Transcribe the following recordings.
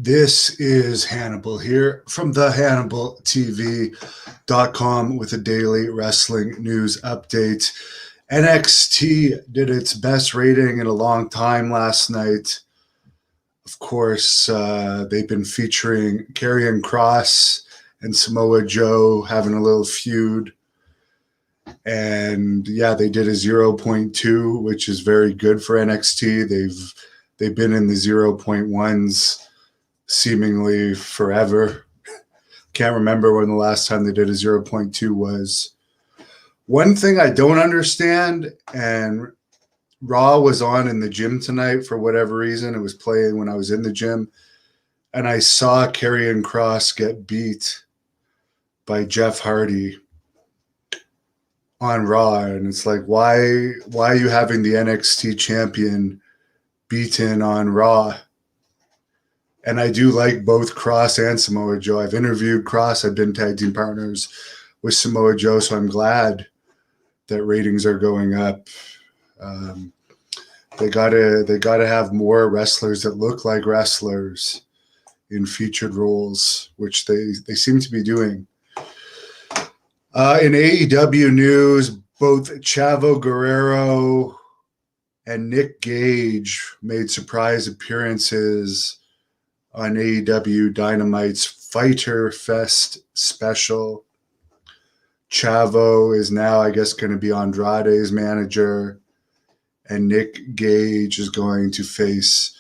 This is Hannibal here from the HannibalTV.com with a daily wrestling news update. NXT did its best rating in a long time last night. Of course, they've been featuring Karrion Kross and Samoa Joe having a little feud. And yeah, they did a 0.2, which is very good for NXT. They've been in the 0.1s seemingly forever. Can't remember when the last time they did a 0.2 was. One thing I don't understand, and Raw was on in the gym tonight for whatever reason. It was playing when I was in the gym, and I saw Karrion Kross get beat by Jeff Hardy on Raw, and it's like, why are you having the NXT champion beaten on Raw? And I do like both Kross and Samoa Joe. I've interviewed Kross. I've been tag team partners with Samoa Joe, so I'm glad that ratings are going up. They gotta have more wrestlers that look like wrestlers in featured roles, which they seem to be doing. In AEW news, both Chavo Guerrero and Nick Gage made surprise appearances on AEW Dynamite's Fighter Fest special. Chavo is now, I guess, going to be Andrade's manager, and Nick Gage is going to face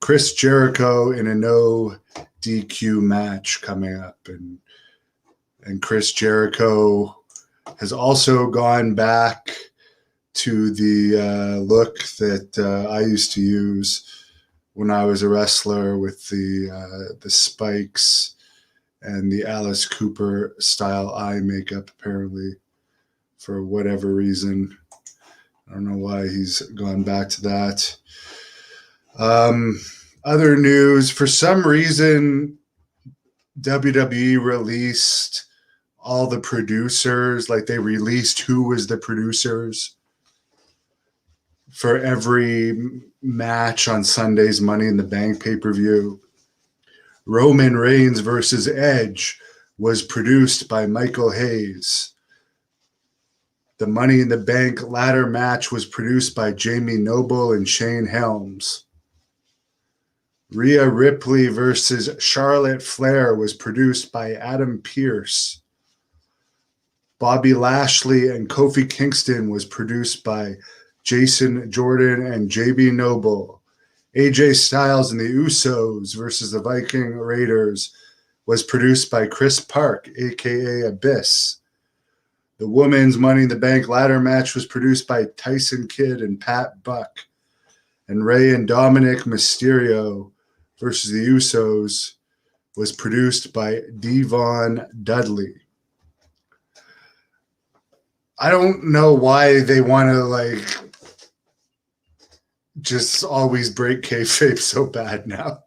Chris Jericho in a no DQ match coming up. And Chris Jericho has also gone back to the look that I used to use when I was a wrestler, with the spikes and the Alice Cooper style eye makeup, apparently, for whatever reason. I don't know why he's gone back to that. Other news, for some reason, WWE released all the producers, like they released who was the producers for every match on Sunday's Money in the Bank pay-per-view. Roman Reigns versus Edge was produced by Michael Hayes. The Money in the Bank ladder match was produced by Jamie Noble and Shane Helms. Rhea Ripley versus Charlotte Flair was produced by Adam Pearce. Bobby Lashley and Kofi Kingston was produced by Jason Jordan and JB Noble. AJ Styles and the Usos versus the Viking Raiders was produced by Chris Park, aka Abyss. The women's Money in the Bank ladder match was produced by Tyson Kidd and Pat Buck. And Rey and Dominic Mysterio versus the Usos was produced by Devon Dudley. I don't know why they want to just always break kayfabe so bad now.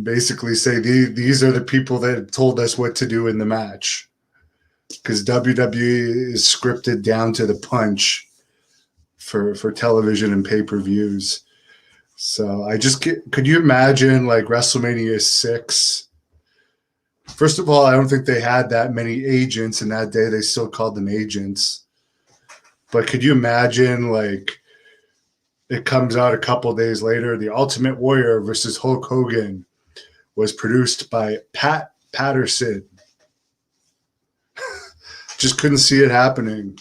Basically say these are the people that told us what to do in the match. Because WWE is scripted down to the punch for television and pay-per-views. So could you imagine WrestleMania 6? First of all, I don't think they had that many agents in that day. They still called them agents. But could you imagine it comes out a couple days later, The Ultimate Warrior versus Hulk Hogan was produced by Pat Patterson. Just couldn't see it happening.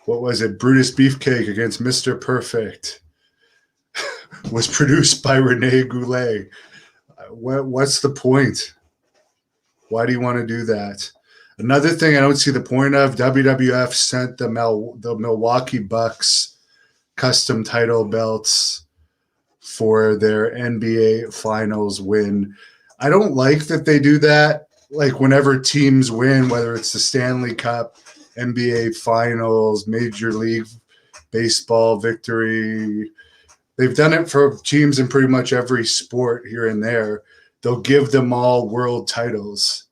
What was it? Brutus Beefcake against Mr. Perfect was produced by Rene Goulet. What's the point? Why do you want to do that? Another thing I don't see the point of, WWF sent the Milwaukee Bucks custom title belts for their NBA Finals win. I don't like that they do that. Whenever teams win, whether it's the Stanley Cup, NBA Finals, Major League Baseball victory, they've done it for teams in pretty much every sport here and there. They'll give them all world titles.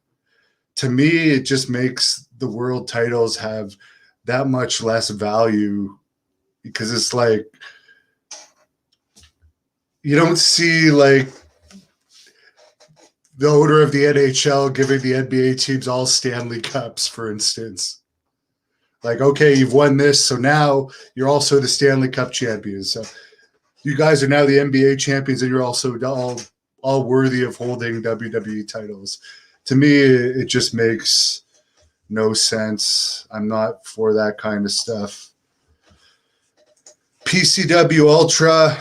To me, it just makes the world titles have that much less value, because it's you don't see the owner of the NHL giving the NBA teams all Stanley Cups, for instance. Like, okay, you've won this, so now you're also the Stanley Cup champions. So you guys are now the NBA champions, and you're also all worthy of holding WWE titles. To me, it just makes no sense. I'm not for that kind of stuff. PCW Ultra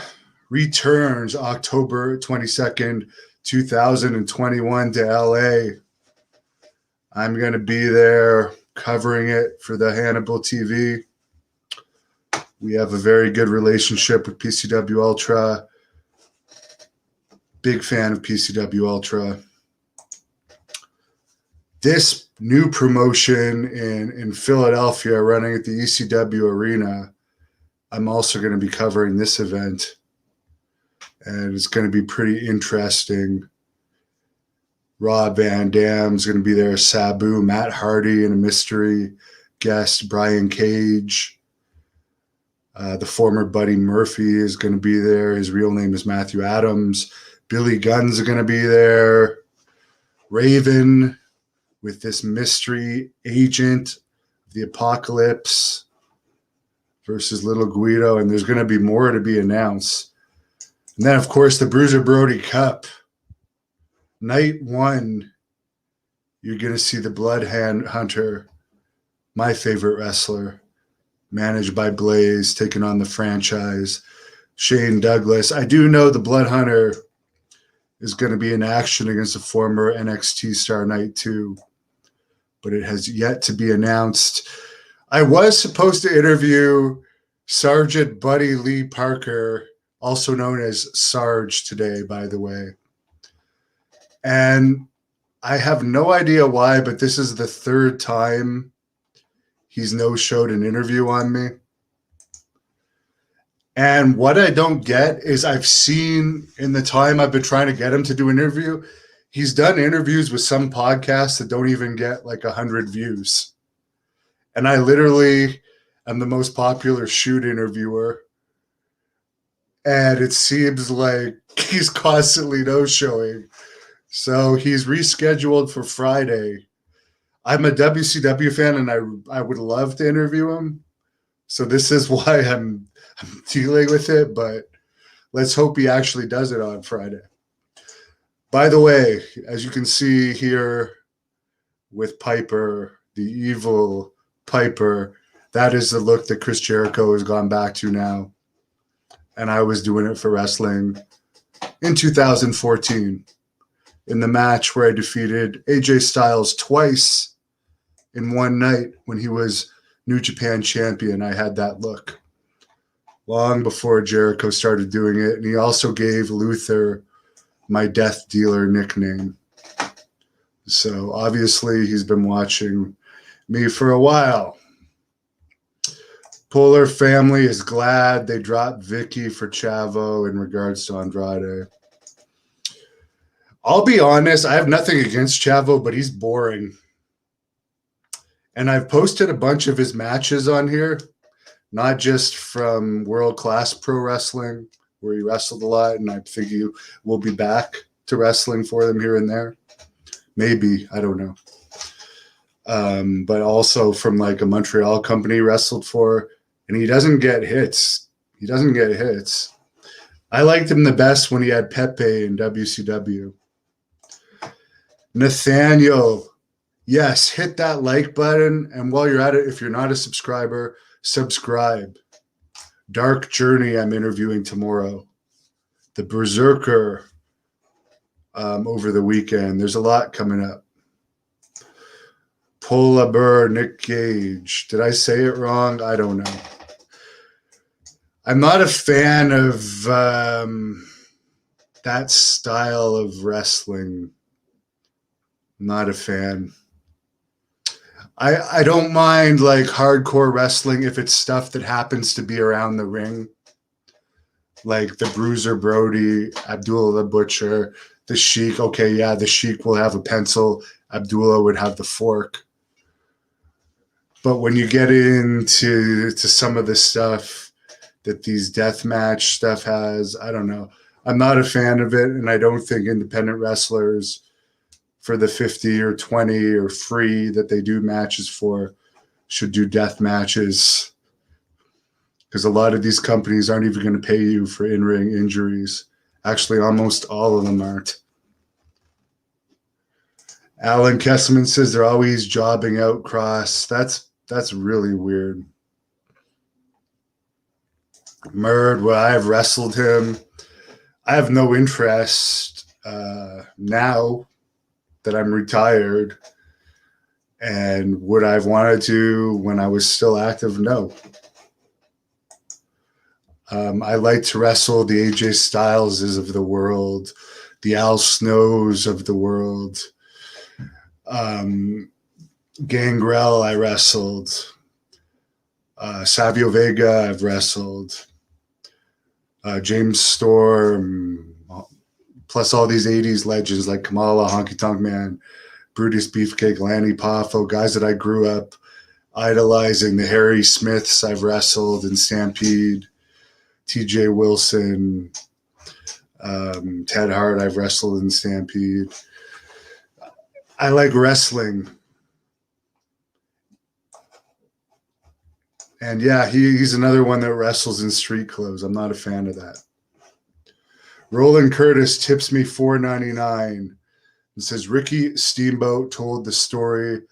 returns October 22nd, 2021 to LA. I'm going to be there covering it for the Hannibal TV. We have a very good relationship with PCW Ultra. Big fan of PCW Ultra. This new promotion in Philadelphia running at the ECW Arena, I'm also going to be covering this event. And it's going to be pretty interesting. Rob Van Dam's going to be there, Sabu, Matt Hardy, and a mystery guest, Brian Cage. The former Buddy Murphy is going to be there. His real name is Matthew Adams. Billy Gunn's going to be there. Raven with this mystery agent of the Apocalypse versus Little Guido. And there's going to be more to be announced. And then, of course, the Bruiser Brody Cup. Night 1, you're going to see the Blood Hunter, my favorite wrestler, managed by Blaze, taking on the franchise. Shane Douglas. I do know the Blood Hunter is going to be in action against a former NXT star Night 2, but it has yet to be announced. I was supposed to interview Sergeant Buddy Lee Parker, also known as Sarge today, by the way. And I have no idea why, but this is the third time he's no-showed an interview on me. And what I don't get is I've seen in the time I've been trying to get him to do an interview, he's done interviews with some podcasts that don't even get like 100 views. And I literally am the most popular shoot interviewer. And it seems like he's constantly no-showing. So he's rescheduled for Friday. I'm a WCW fan, and I would love to interview him. So this is why I'm dealing with it, but let's hope he actually does it on Friday. By the way, as you can see here with Piper, the evil Piper, that is the look that Chris Jericho has gone back to now. And I was doing it for wrestling in 2014 in the match where I defeated AJ Styles twice in one night when he was New Japan champion. I had that look long before Jericho started doing it. And he also gave Luther my Death Dealer nickname. So obviously he's been watching me for a while. Polar family is glad they dropped Vicky for Chavo in regards to Andrade. I'll be honest, I have nothing against Chavo, but he's boring. And I've posted a bunch of his matches on here, not just from World Class Pro Wrestling, where he wrestled a lot, and I think he will be back to wrestling for them here and there. Maybe, I don't know. But also from like a Montreal company he wrestled for, and he doesn't get hits. He doesn't get hits. I liked him the best when he had Pepe in WCW. Nathaniel, yes, hit that like button. And while you're at it, if you're not a subscriber, subscribe. Dark Journey, I'm interviewing tomorrow. The Berserker over the weekend. There's a lot coming up. Pola Burr, Nick Gage. Did I say it wrong? I don't know. I'm not a fan of that style of wrestling. Not a fan. I don't mind like hardcore wrestling if it's stuff that happens to be around the ring. Like the Bruiser Brody, Abdullah the Butcher, the Sheik. Okay, yeah, the Sheik will have a pencil. Abdullah would have the fork. But when you get into some of the stuff that these deathmatch stuff has, I don't know. I'm not a fan of it, and I don't think independent wrestlers for the 50 or 20 or free that they do matches for should do death matches, because a lot of these companies aren't even going to pay you for in-ring injuries. Actually, almost all of them aren't. Alan Kesselman says they're always jobbing out Cross. That's really weird. Murd, well, I have wrestled him. I have no interest now that I'm retired. And would I have wanted to when I was still active? No. I like to wrestle the AJ Styleses of the world, the Al Snows of the world. Gangrel, I wrestled. Savio Vega, I've wrestled. James Storm, plus all these 80s legends like Kamala, Honky Tonk Man, Brutus Beefcake, Lanny Poffo, guys that I grew up idolizing. The Harry Smiths I've wrestled in Stampede. TJ Wilson, Ted Hart I've wrestled in Stampede. I like wrestling. And yeah, he's another one that wrestles in street clothes. I'm not a fan of that. Roland Curtis tips me $4.99 and says Ricky Steamboat told the story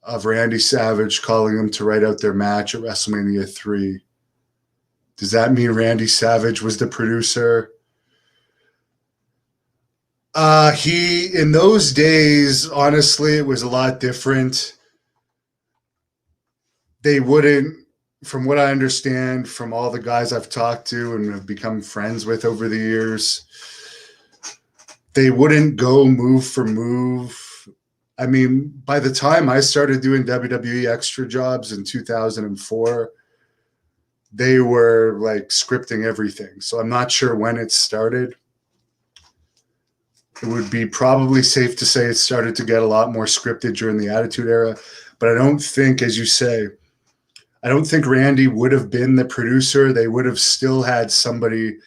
of Randy Savage calling him to write out their match at WrestleMania 3. Does that mean Randy Savage was the producer? In those days, honestly, it was a lot different. They wouldn't, from what I understand from all the guys I've talked to and have become friends with over the years, they wouldn't go move for move. I mean, by the time I started doing WWE extra jobs in 2004, they were like scripting everything. So I'm not sure when it started. It would be probably safe to say it started to get a lot more scripted during the Attitude Era. But I don't think, as you say, I don't think Randy would have been the producer. They would have still had somebody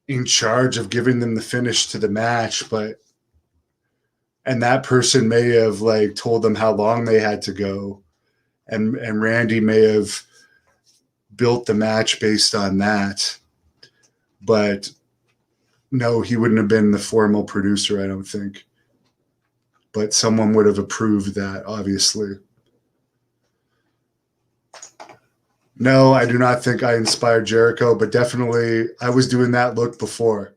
in charge of giving them the finish to the match. And that person may have like told them how long they had to go. And Randy may have built the match based on that. But no, he wouldn't have been the formal producer, I don't think. But someone would have approved that, obviously. No, I do not think I inspired Jericho, but definitely I was doing that look before.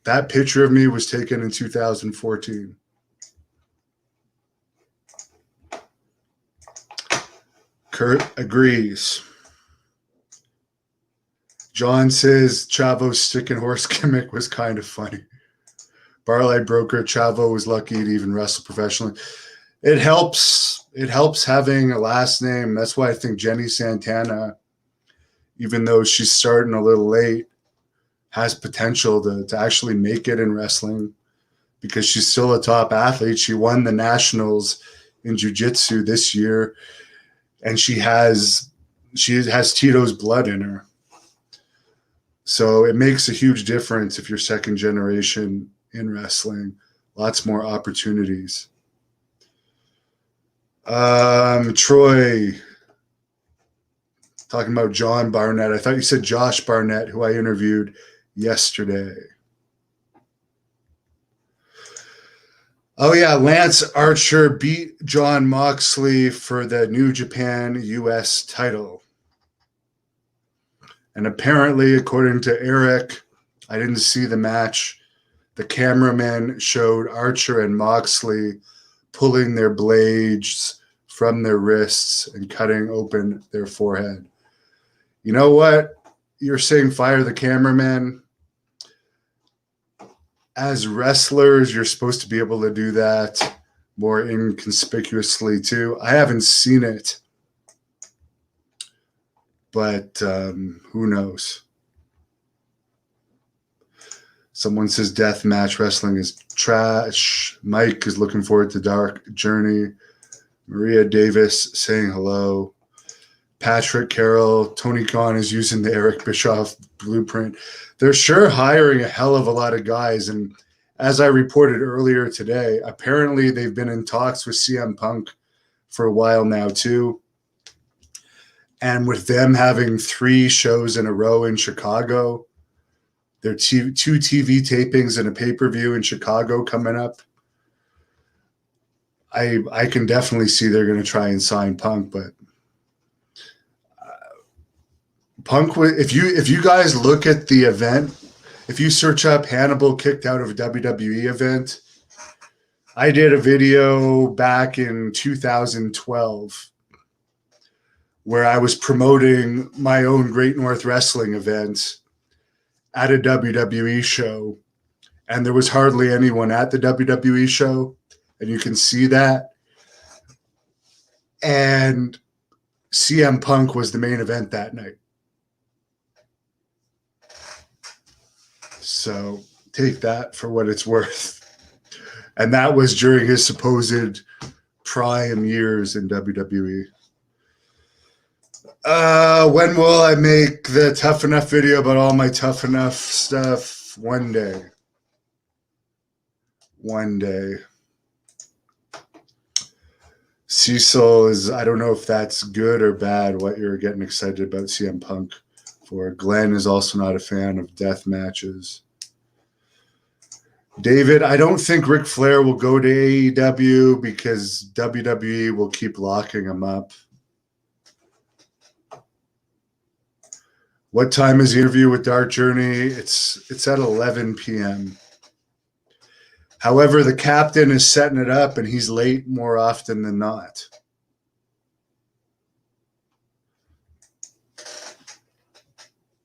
That picture of me was taken in 2014. Kurt agrees. John says Chavo's stick and horse gimmick was kind of funny. Barlight Broker, Chavo was lucky to even wrestle professionally. It helps. It helps having a last name. That's why I think Jenny Santana, even though she's starting a little late, has potential to actually make it in wrestling because she's still a top athlete. She won the nationals in jiu-jitsu this year, and she has Tito's blood in her. So it makes a huge difference if you're second generation in wrestling. Lots more opportunities. Troy, talking about John Barnett. I thought you said Josh Barnett, who I interviewed yesterday. Oh, yeah, Lance Archer beat Jon Moxley for the New Japan US title. And apparently, according to Eric, I didn't see the match. The cameraman showed Archer and Moxley pulling their blades from their wrists and cutting open their forehead. You know what? You're saying fire the cameraman. As wrestlers, you're supposed to be able to do that more inconspicuously too. I haven't seen it, but who knows? Someone says death match wrestling is trash. Mike is looking forward to Dark Journey. Maria Davis saying hello. Patrick Carroll, Tony Khan is using the Eric Bischoff blueprint. They're sure hiring a hell of a lot of guys. And as I reported earlier today, apparently they've been in talks with CM Punk for a while now too. And with them having 3 shows in a row in Chicago, there are 2 TV tapings and a pay-per-view in Chicago coming up. I can definitely see they're going to try and sign Punk, but Punk, if you guys look at the event, if you search up Hannibal kicked out of a WWE event, I did a video back in 2012 where I was promoting my own Great North Wrestling event at a WWE show, and there was hardly anyone at the WWE show, and you can see that. And CM Punk was the main event that night. So take that for what it's worth. And that was during his supposed prime years in WWE. When will I make the Tough Enough video about all my Tough Enough stuff? One day. One day. Cecil is, I don't know if that's good or bad, what you're getting excited about CM Punk for. Glenn is also not a fan of death matches. David, I don't think Ric Flair will go to AEW because WWE will keep locking him up. What time is the interview with Dark Journey? It's at 11 p.m. However, the captain is setting it up, and he's late more often than not.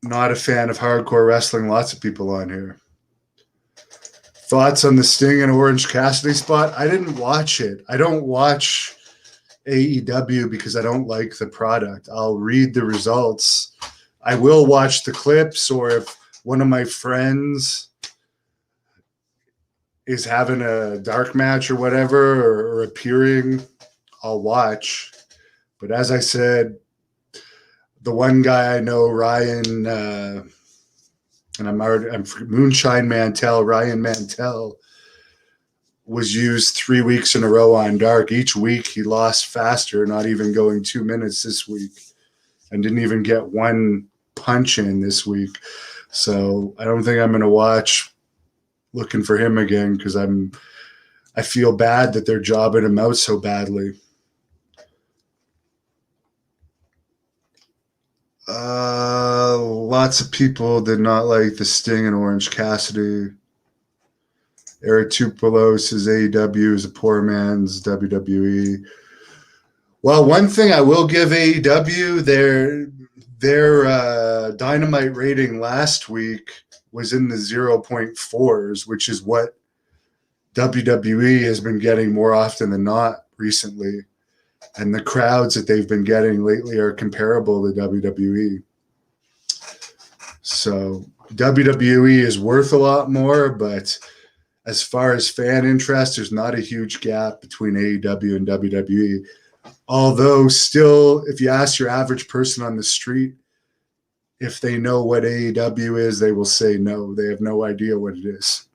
Not a fan of hardcore wrestling. Lots of people on here. Thoughts on the Sting and Orange Cassidy spot? I didn't watch it. I don't watch AEW because I don't like the product. I'll read the results. I will watch the clips, or if one of my friends is having a dark match or whatever, or appearing, I'll watch. But as I said, the one guy I know, Ryan, and I'm Moonshine Mantell, Ryan Mantell, was used 3 weeks in a row on Dark. Each week he lost faster, not even going 2 minutes this week, and didn't even get one punch in this week. So I don't think I'm going to watch looking for him again because I feel bad that they're jobbing him out so badly. Lots of people did not like the Sting and Orange Cassidy. Eric Tupelo says AEW is a poor man's WWE. Well, one thing I will give AEW, their Dynamite rating last week was in the 0.4s, which is what WWE has been getting more often than not recently. And the crowds that they've been getting lately are comparable to WWE. So WWE is worth a lot more, but as far as fan interest, there's not a huge gap between AEW and WWE. Although still, if you ask your average person on the street if they know what AEW is, they will say no. They have no idea what it is.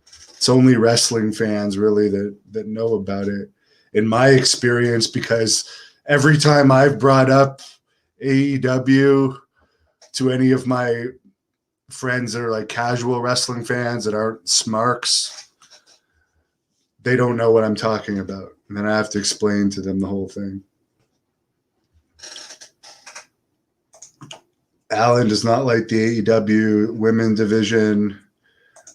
It's only wrestling fans really that know about it. In my experience, because every time I've brought up AEW to any of my friends that are like casual wrestling fans that aren't smarks, they don't know what I'm talking about. And then I have to explain to them the whole thing. Alan does not like the AEW women division.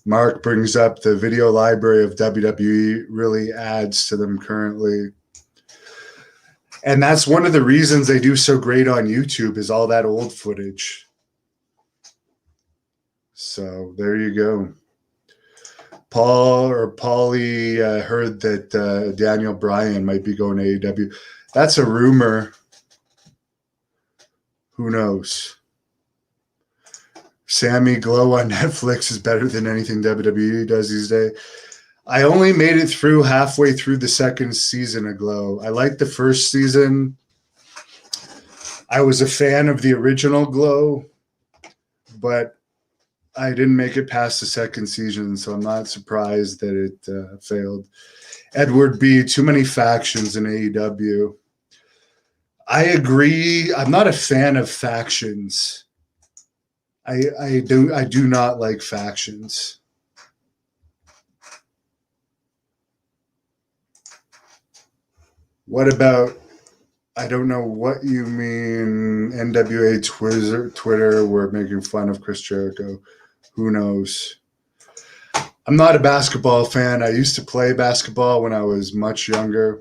Mark brings up the video library of WWE really adds to them currently. And that's one of the reasons they do so great on YouTube is all that old footage. So there you go. Paulie heard that Daniel Bryan might be going to AEW. That's a rumor. Who knows? Sammy Glow on Netflix is better than anything WWE does these days. I only made it through halfway through the second season of Glow. I liked the first season. I was a fan of the original Glow, but I didn't make it past the second season, so I'm not surprised that it failed. Edward B., too many factions in AEW. I agree. I'm not a fan of factions. I do not like factions. What about, I don't know what you mean, NWA Twitter, we're making fun of Chris Jericho. Who knows? I'm not a basketball fan. I used to play basketball when I was much younger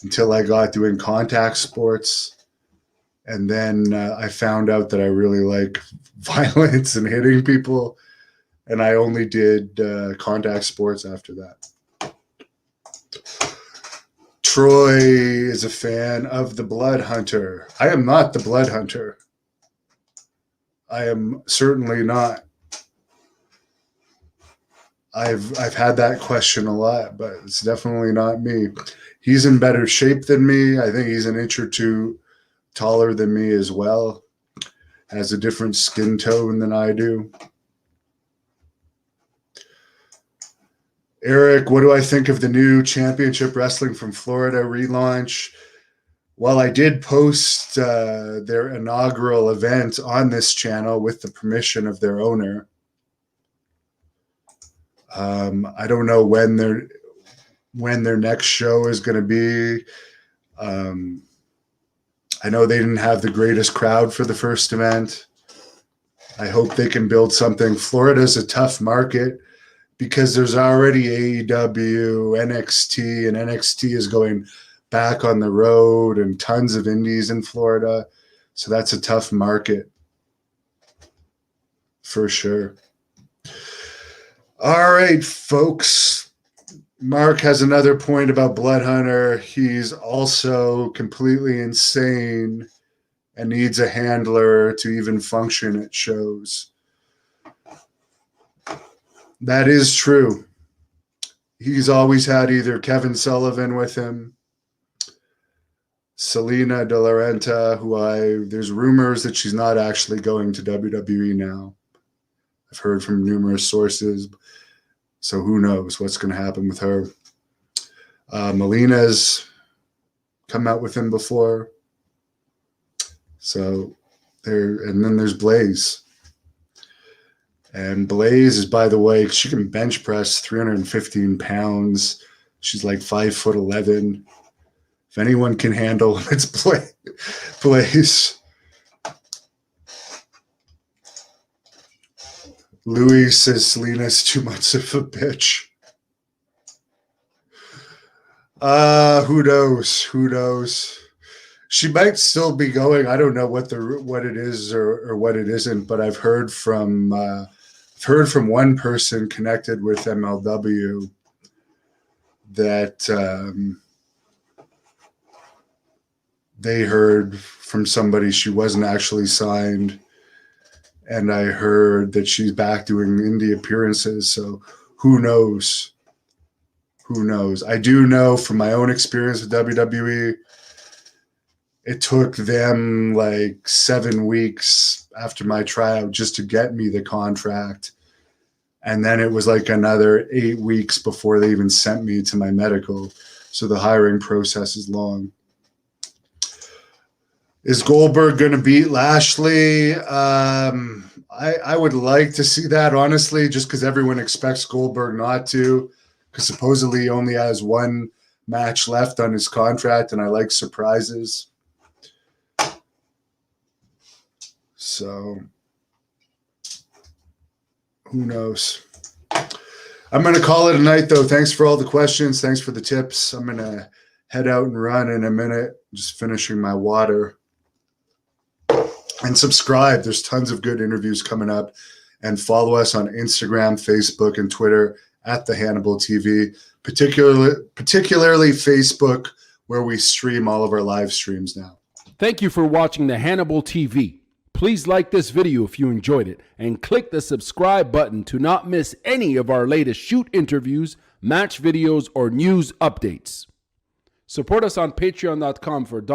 until I got doing contact sports. And then I found out that I really like violence and hitting people. And I only did contact sports after that. Troy is a fan of the Blood Hunter. I am not the Blood Hunter. I am certainly not. I've had that question a lot, but it's definitely not me. He's in better shape than me. I think he's an inch or two taller than me as well. Has a different skin tone than I do. Eric, what do I think of the new Championship Wrestling from Florida relaunch? Well, I did post their inaugural event on this channel with the permission of their owner. I don't know when their next show is going to be. I know they didn't have the greatest crowd for the first event. I hope they can build something. Florida's a tough market because there's already AEW, NXT, and NXT is going back on the road and tons of indies in Florida. So that's a tough market for sure. All right, folks. Mark has another point about Blood Hunter. He's also completely insane and needs a handler to even function at shows. That is true. He's always had either Kevin Sullivan with him, Selena De La Renta, there's rumors that she's not actually going to WWE now. I've heard from numerous sources. So who knows what's going to happen with her. Melina's come out with him before. So and then there's Blaze. And Blaze is, by the way, she can bench press 315 pounds. She's like 5'11". If anyone can handle it, it's Blaze. Louis says Selena's too much of a bitch. Who knows? Who knows? She might still be going. I don't know what it is or what it isn't, but I've heard from one person connected with MLW that they heard from somebody she wasn't actually signed. And I heard that she's back doing indie appearances. So who knows? Who knows? I do know from my own experience with WWE, it took them like 7 weeks after my tryout just to get me the contract. And then it was like another 8 weeks before they even sent me to my medical. So the hiring process is long. Is Goldberg going to beat Lashley? I would like to see that, honestly, just because everyone expects Goldberg not to, because supposedly he only has one match left on his contract, and I like surprises. So, who knows? I'm going to call it a night, though. Thanks for all the questions. Thanks for the tips. I'm going to head out and run in a minute, just finishing my water. And subscribe. There's tons of good interviews coming up. And follow us on Instagram, Facebook, and Twitter at The Hannibal TV, particularly Facebook, where we stream all of our live streams now. Thank you for watching The Hannibal TV. Please like this video if you enjoyed it, and click the subscribe button to not miss any of our latest shoot interviews, match videos, or news updates. Support us on patreon.com for $1